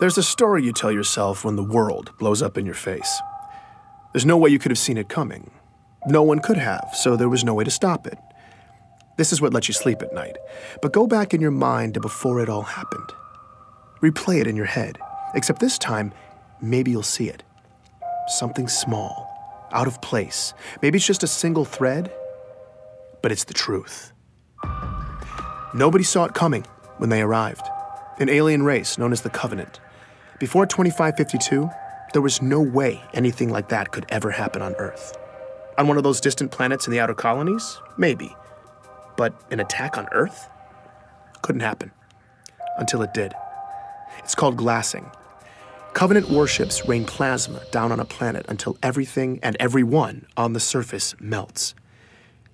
There's a story you tell yourself when the world blows up in your face. There's no way you could have seen it coming. No one could have, so there was no way to stop it. This is what lets you sleep at night. But go back in your mind to before it all happened. Replay it in your head, except this time, maybe you'll see it. Something small, out of place. Maybe it's just a single thread, but it's the truth. Nobody saw it coming when they arrived. An alien race known as the Covenant. Before 2552, there was no way anything like that could ever happen on Earth. On one of those distant planets in the Outer Colonies? Maybe. But an attack on Earth? Couldn't happen. Until it did. It's called glassing. Covenant warships rain plasma down on a planet until everything and everyone on the surface melts.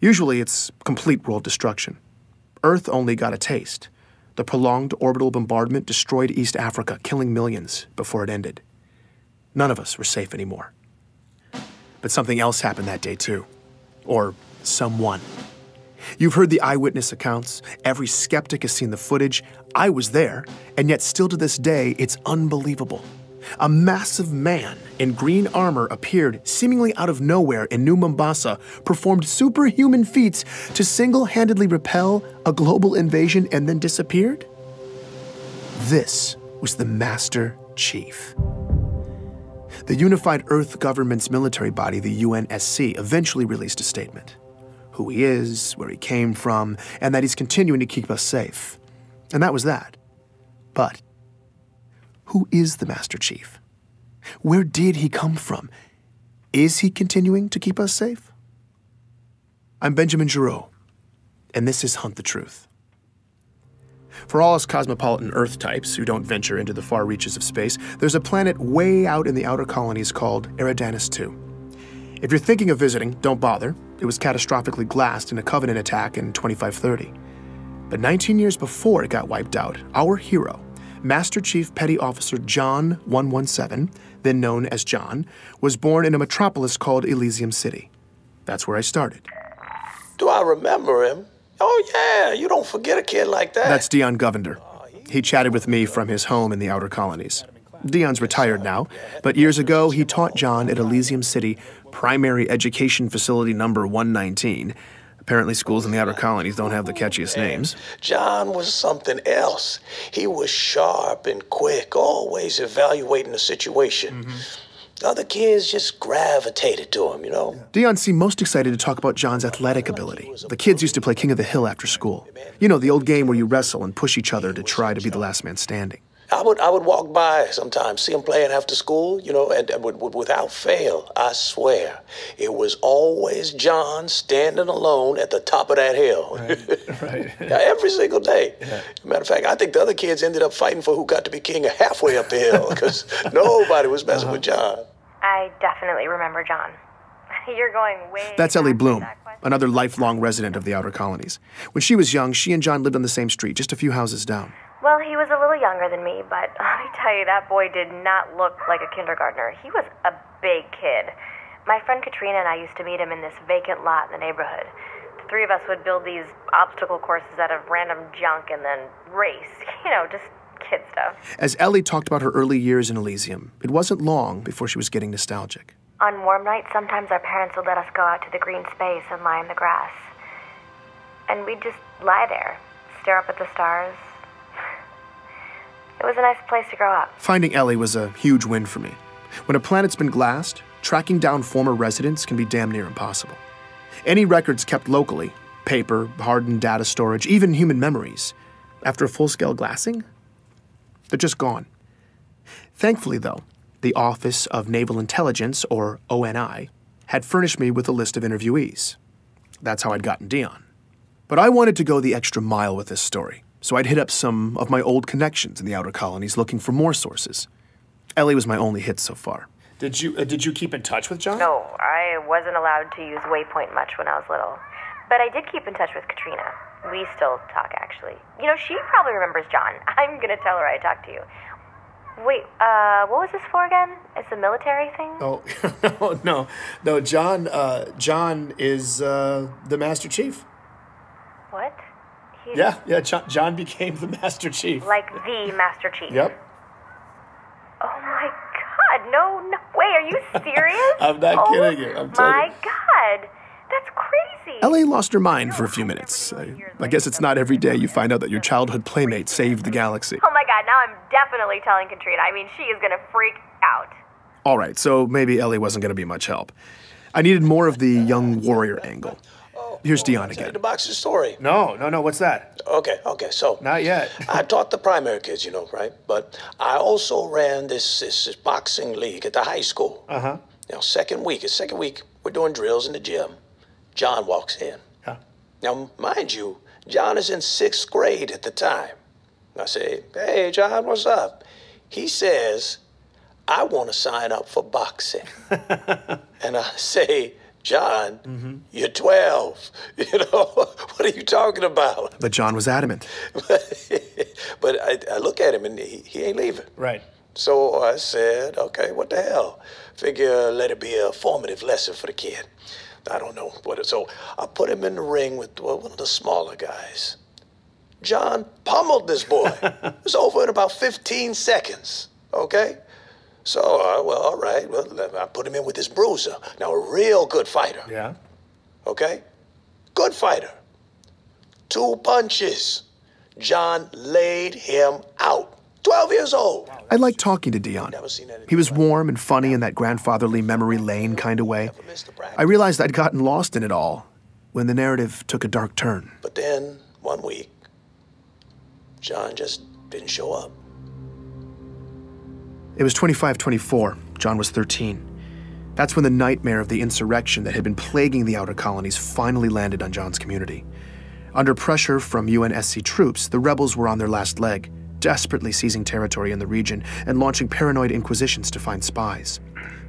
Usually it's complete world destruction. Earth only got a taste. The prolonged orbital bombardment destroyed East Africa, killing millions before it ended. None of us were safe anymore. But something else happened that day too. Or someone. You've heard the eyewitness accounts. Every skeptic has seen the footage. I was there, and yet still to this day, it's unbelievable. A massive man in green armor appeared seemingly out of nowhere in New Mombasa, performed superhuman feats to single-handedly repel a global invasion and then disappeared? This was the Master Chief. The Unified Earth Government's military body, the UNSC, eventually released a statement. Who he is, where he came from, and that he's continuing to keep us safe. And that was that. But who is the Master Chief? Where did he come from? Is he continuing to keep us safe? I'm Benjamin Giraud, and this is Hunt the Truth. For all us cosmopolitan Earth types who don't venture into the far reaches of space, there's a planet way out in the outer colonies called Eridanus II. If you're thinking of visiting, don't bother. It was catastrophically glassed in a Covenant attack in 2530. But 19 years before it got wiped out, our hero, Master Chief Petty Officer John 117, then known as John, was born in a metropolis called Elysium City. That's where I started. Do I remember him? Oh, yeah, you don't forget a kid like that. That's Dion Govender. He chatted with me from his home in the outer colonies. Dion's retired now, but years ago he taught John at Elysium City Primary Education Facility number 119. Apparently schools in the outer colonies don't have the catchiest names. John was something else. He was sharp and quick, always evaluating the situation. Other kids just gravitated to him, you know? Dion seemed most excited to talk about John's athletic ability. The kids used to play King of the Hill after school. You know, the old game where you wrestle and push each other to try to be the last man standing. I would walk by sometimes, see him playing after school, you know, and without fail, I swear, it was always John standing alone at the top of that hill. Right. Every single day. Yeah. Matter of fact, I think the other kids ended up fighting for who got to be king halfway up the hill, because nobody was messing with John. I definitely remember John. You're going way... That's Ellie Bloom, another lifelong resident of the outer colonies. When she was young, she and John lived on the same street, just a few houses down. Well, he was a little younger than me, but let me tell you, that boy did not look like a kindergartner. He was a big kid. My friend Katrina and I used to meet him in this vacant lot in the neighborhood. The three of us would build these obstacle courses out of random junk and then race. You know, just kid stuff. As Ellie talked about her early years in Elysium, it wasn't long before she was getting nostalgic. On warm nights, sometimes our parents would let us go out to the green space and lie in the grass. And we'd just lie there, stare up at the stars. It was a nice place to grow up. Finding Ellie was a huge win for me. When a planet's been glassed, tracking down former residents can be damn near impossible. Any records kept locally, paper, hardened data storage, even human memories, after a full-scale glassing, they're just gone. Thankfully, though, the Office of Naval Intelligence, or ONI, had furnished me with a list of interviewees. That's how I'd gotten Dion. But I wanted to go the extra mile with this story, so I'd hit up some of my old connections in the outer colonies looking for more sources. Ellie was my only hit so far. Did you keep in touch with John? No, I wasn't allowed to use Waypoint much when I was little. But I did keep in touch with Katrina. We still talk, actually. You know, she probably remembers John. I'm going to tell her I talked to you. Wait, what was this for again? It's a military thing? Oh, no, John is the Master Chief. What? Yeah, John became the Master Chief. Like the Master Chief? Yep. No way. Are you serious? I'm not kidding you. I'm telling My you. God. That's crazy. L.A. lost her mind for a few minutes. I guess it's not every day you find out that your childhood playmate saved the galaxy. Oh my God, now I'm definitely telling Katrina. I mean, she is going to freak out. All right, so maybe Ellie wasn't going to be much help. I needed more of the young warrior angle. Here's Dion Tell you again. the box's story. No, what's that? Okay, so. Not yet. I taught the primary kids, right? But I also ran this boxing league at the high school. Uh-huh. Second week, we're doing drills in the gym. John walks in. Yeah. Now, mind you, John is in 6th grade at the time. I say, hey, John, what's up? He says, I want to sign up for boxing. And I say, John, you're 12. What are you talking about? But John was adamant. But I look at him and he ain't leaving. Right. So I said, okay, what the hell? Figure let it be a formative lesson for the kid. I don't know what it. So I put him in the ring with one of the smaller guys. John pummeled this boy. It was over in about 15 seconds, okay? So, all right. Well, I put him in with this bruiser. Now, a real good fighter. Yeah. Okay? Good fighter. 2 punches. John laid him out. 12 years old. I liked talking to Dion. He was warm and funny in that grandfatherly memory lane kind of way. I realized I'd gotten lost in it all when the narrative took a dark turn. But then, one week, John just didn't show up. It was 25-24. John was 13. That's when the nightmare of the insurrection that had been plaguing the outer colonies finally landed on John's community. Under pressure from UNSC troops, the rebels were on their last leg, desperately seizing territory in the region and launching paranoid inquisitions to find spies.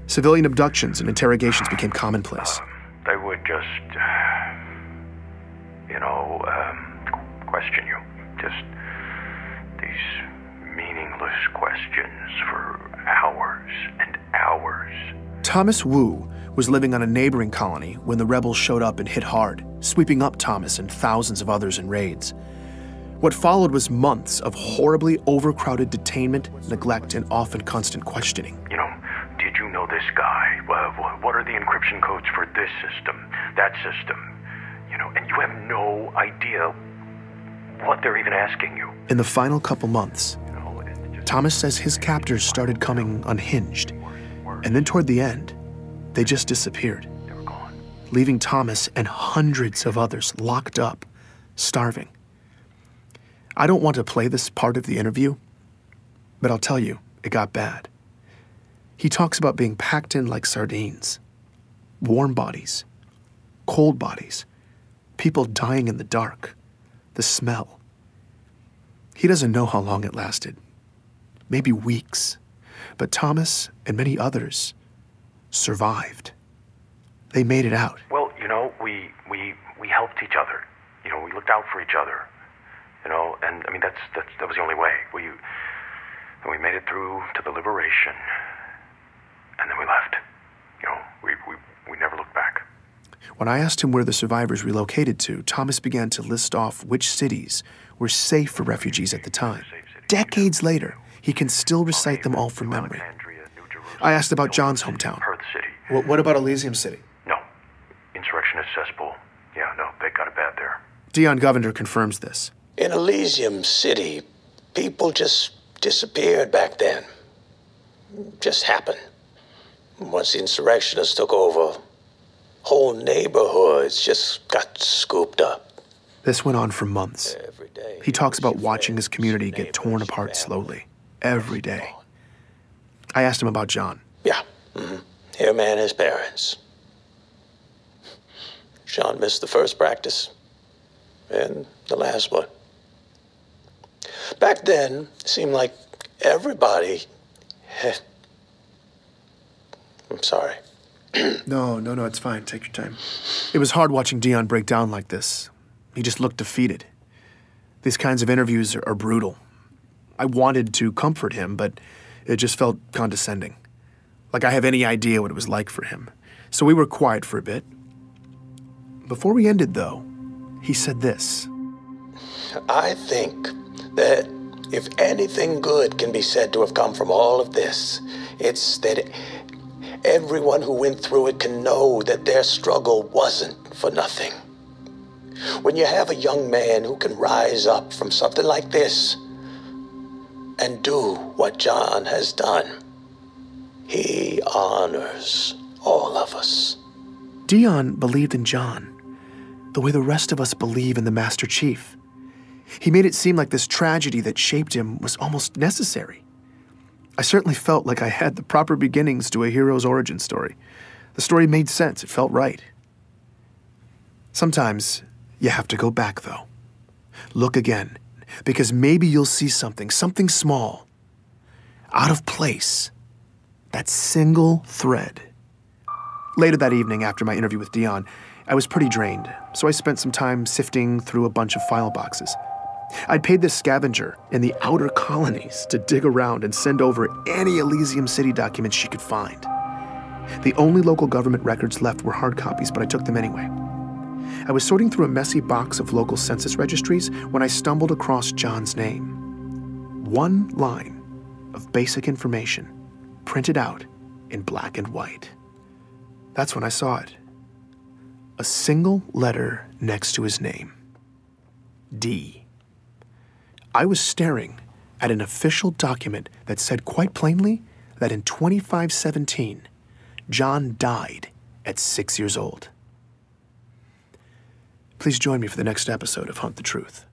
Civilian abductions and interrogations became commonplace. They would just, question you. Just these meaningless questions for hours and hours. Thomas Wu was living on a neighboring colony when the rebels showed up and hit hard, sweeping up Thomas and thousands of others in raids. What followed was months of horribly overcrowded detainment, neglect, and often constant questioning. Did you know this guy? What are the encryption codes for this system, that system? And you have no idea what they're even asking you. In the final couple months, Thomas says his captors started coming unhinged, and then toward the end, they just disappeared, They were gone. leaving Thomas and hundreds of others locked up, starving. I don't want to play this part of the interview, but I'll tell you, it got bad. He talks about being packed in like sardines, warm bodies, cold bodies, people dying in the dark, the smell. He doesn't know how long it lasted, maybe weeks, but Thomas and many others survived. They made it out. Well, we helped each other. We looked out for each other. And I mean that was the only way. We made it through to the liberation, and then we left. We never looked back. When I asked him where the survivors relocated to, Thomas began to list off which cities were safe for refugees at the time. Decades later, he can still recite them all from memory. I asked about John's hometown. Perth City. What about Elysium City? No. Insurrectionist cesspool. Yeah, no, they got it bad there. Dion Govender confirms this. In Elysium City, people just disappeared back then. Just happened. Once the insurrectionists took over, whole neighborhoods just got scooped up. This went on for months. Every day. He talks about watching his community get torn apart slowly, every day. I asked him about John. Yeah. Him and his parents. Sean missed the first practice and the last one. Back then, it seemed like everybody had... I'm sorry. No, it's fine. Take your time. It was hard watching Dion break down like this. He just looked defeated. These kinds of interviews are brutal. I wanted to comfort him, but it just felt condescending. Like I have any idea what it was like for him. So we were quiet for a bit. Before we ended, though, he said this. I think that if anything good can be said to have come from all of this, It's that everyone who went through it can know that their struggle wasn't for nothing. When you have a young man who can rise up from something like this and do what John has done, he honors all of us. Dion believed in John the way the rest of us believe in the Master Chief. He made it seem like this tragedy that shaped him was almost necessary. I certainly felt like I had the proper beginnings to a hero's origin story. The story made sense. It felt right. Sometimes you have to go back, though. Look again, because maybe you'll see something small, out of place, that single thread. Later that evening, after my interview with Dion, I was pretty drained, so I spent some time sifting through a bunch of file boxes. I'd paid this scavenger in the Outer Colonies to dig around and send over any Elysium City documents she could find. The only local government records left were hard copies, but I took them anyway. I was sorting through a messy box of local census registries when I stumbled across John's name. One line of basic information, printed out in black and white. That's when I saw it. A single letter next to his name. D. I was staring at an official document that said quite plainly that in 2517, John died at 6 years old. Please join me for the next episode of Hunt the Truth.